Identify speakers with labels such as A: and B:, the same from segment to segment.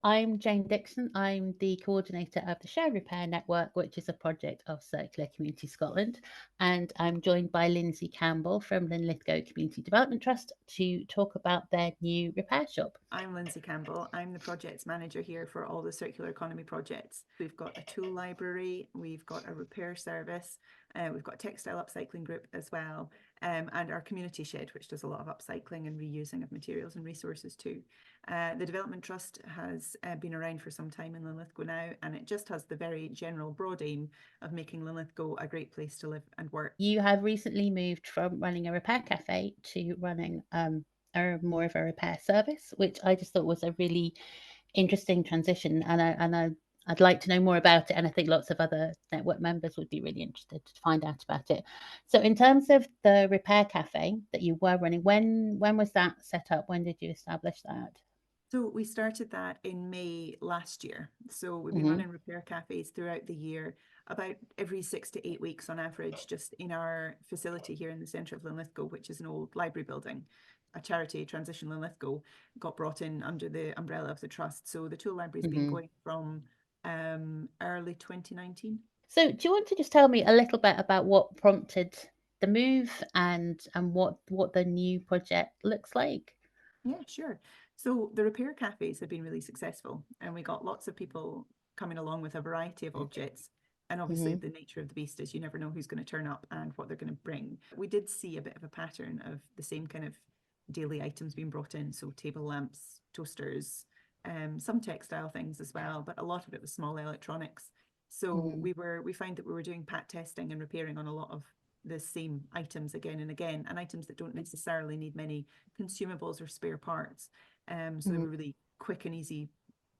A: I'm Jane Dixon. I'm the coordinator of the Shared Repair Network, which is a project of Circular Community Scotland. And I'm joined by Lindsay Campbell from Linlithgow Community Development Trust to talk about their new repair shop.
B: I'm Lindsay Campbell. I'm the projects manager here for all the circular economy projects. We've got a tool library, we've got a repair service, we've got a textile upcycling group as well, and our community shed, which does a lot of upcycling and reusing of materials and resources too. The Development Trust has been around for some time in Linlithgow now, and it just has the very general broad aim of making Linlithgow a great place to live and work.
A: You have recently moved from running a repair cafe to running more of a repair service, which I just thought was a really interesting transition, I'd like to know more about it, and I think lots of other network members would be really interested to find out about it. So, in terms of the repair cafe that you were running, when was that set up? When did you establish that?
B: So we started that in May last year. So we've been
A: Hmm.
B: running repair cafes throughout the year, about every 6 to 8 weeks on average, just in our facility here in the centre of Linlithgow, which is an old library building. A charity, Transition Linlithgow, got brought in under the umbrella of the trust. So the tool library's been
A: Hmm.
B: going from early 2019.
A: So, do you want to just tell me a little bit about what prompted the move and what the new project looks like?
B: Yeah, sure. So the repair cafes have been really successful, and we got lots of people coming along with a variety of objects. And obviously,
A: Hmm.
B: the nature of the beast is you never know who's going to turn up and what they're going to bring. We did see a bit of a pattern of the same kind of daily items being brought in. So table lamps, toasters, some textile things as well, but a lot of it was small electronics. So
A: Hmm.
B: we found that we were doing pat testing and repairing on a lot of the same items again and again, and items that don't necessarily need many consumables or spare parts. So they
A: Hmm.
B: were really quick and easy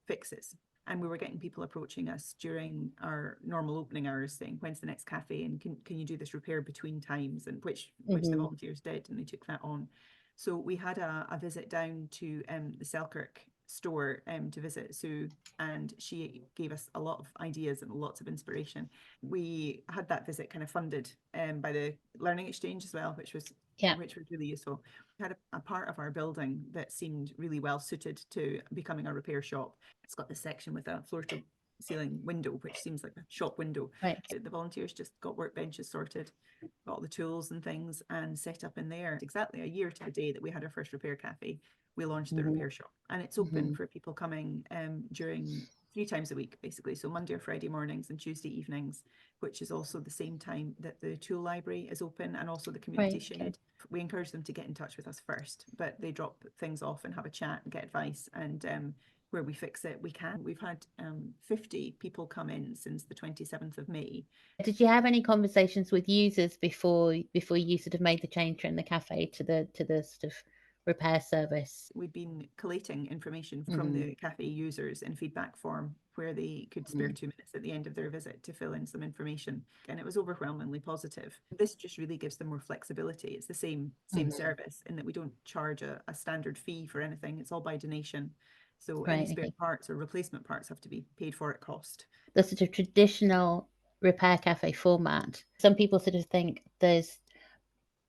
B: fixes. And we were getting people approaching us during our normal opening hours saying, when's the next cafe? And can you do this repair between times? And which the
A: Hmm.
B: volunteers did, and they took that on. So we had a visit down to the Selkirk store to visit Sue, and she gave us a lot of ideas and lots of inspiration. We had that visit kind of funded by the Learning Exchange as well,
A: Yeah.
B: which was really useful. We had a part of our building that seemed really well suited to becoming a repair shop. It's got this section with a floor to ceiling window, which seems like a shop window.
A: Right.
B: The volunteers just got workbenches sorted, got all the tools and things, and set up in there. Exactly a year to the day that we had our first repair cafe, we launched the
A: Hmm.
B: repair shop, and it's open
A: Hmm.
B: for people coming during 3 times a week, basically. So Monday or Friday mornings and Tuesday evenings, which is also the same time that the tool library is open and also the community
A: Right. Okay.
B: shed. We encourage them to get in touch with us first, but they drop things off and have a chat and get advice. And where we fix it, we can. We've had 50 people come in since the 27th of May.
A: Did you have any conversations with users before you sort of made the change from the cafe to the sort of repair service?
B: We'd been collating information from
A: Hmm.
B: the cafe users in feedback form where they could spare
A: Hmm.
B: 2 minutes at the end of their visit to fill in some information. And it was overwhelmingly positive. This just really gives them more flexibility. It's the same
A: Hmm.
B: service in that we don't charge a standard fee for anything. It's all by donation. So any
A: Right.
B: spare
A: Okay.
B: parts or replacement parts have to be paid for at cost.
A: The sort of traditional repair cafe format. Some people sort of think there's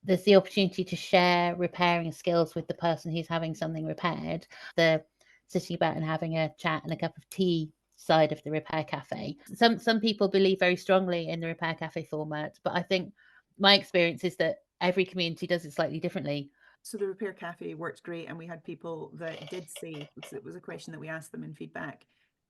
A: the opportunity to share repairing skills with the person who's having something repaired. The sitting about and having a chat and a cup of tea side of the repair cafe. Some people believe very strongly in the repair cafe format, but I think my experience is that every community does it slightly differently.
B: So the repair cafe worked great, and we had people that did say, because it was a question that we asked them in feedback,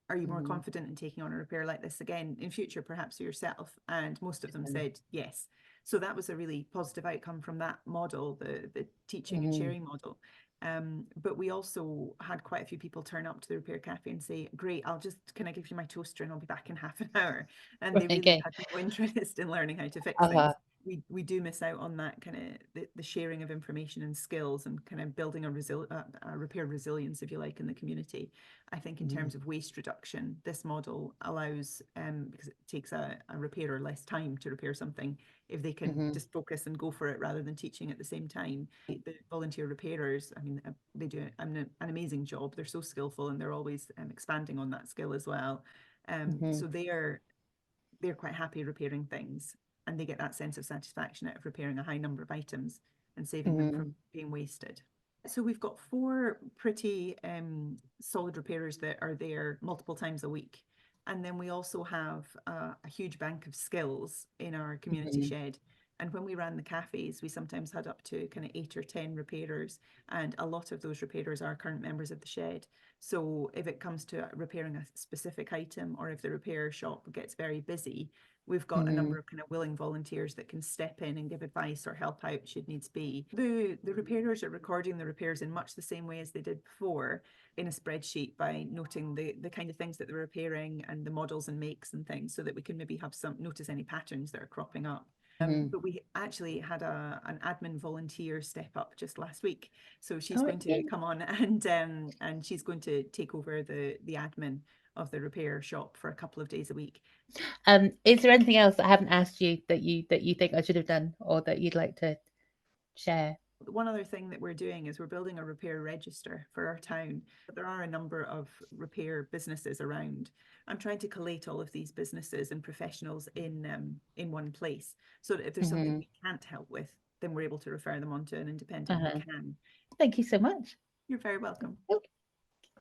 B: are you more
A: Mm-hmm.
B: confident in taking on a repair like this again in future, perhaps yourself? And most of them said yes. So that was a really positive outcome from that model, the teaching and
A: Mm-hmm.
B: sharing model. But we also had quite a few people turn up to the repair cafe and say, great, can I give you my toaster and I'll be back in half an hour? And they really
A: Okay.
B: had no interest in learning how to fix
A: Uh-huh.
B: things. We do miss out on that kind of the sharing of information and skills and kind of building a repair resilience, if you like, in the community. I think in
A: Mm-hmm.
B: terms of waste reduction, this model allows, because it takes a repairer less time to repair something, if they can
A: Mm-hmm.
B: just focus and go for it rather than teaching at the same time. The volunteer repairers, I mean, they do an amazing job. They're so skillful, and they're always expanding on that skill as well.
A: Mm-hmm.
B: So they're quite happy repairing things, and they get that sense of satisfaction out of repairing a high number of items and saving them
A: Mm-hmm.
B: from being wasted. So we've got 4 pretty solid repairers that are there multiple times a week. And then we also have a huge bank of skills in our community
A: Mhm.
B: shed. And when we ran the cafes, we sometimes had up to kind of 8 or 10 repairers. And a lot of those repairers are current members of the shed. So if it comes to repairing a specific item, or if the repair shop gets very busy, we've got a number
A: Mhm.
B: of kind of willing volunteers that can step in and give advice or help out should needs be. The repairers are recording the repairs in much the same way as they did before, in a spreadsheet, by noting the kind of things that they're repairing and the models and makes and things, so that we can maybe have some notice any patterns that are cropping up.
A: Mhm.
B: But we actually had an admin volunteer step up just last week, so she's
A: Oh,
B: going to
A: okay.
B: come on and she's going to take over the admin of the repair shop for a couple of days a week.
A: Is there anything else that I haven't asked you that you think I should have done or that you'd like to share?
B: One other thing that we're doing is we're building a repair register for our town. There are a number of repair businesses around. I'm trying to collate all of these businesses and professionals in one place, so that if there's something
A: Mhm.
B: we can't help with, then we're able to refer them on to an independent who
A: Uh-huh.
B: can.
A: Thank you so much.
B: You're very welcome.
A: Okay.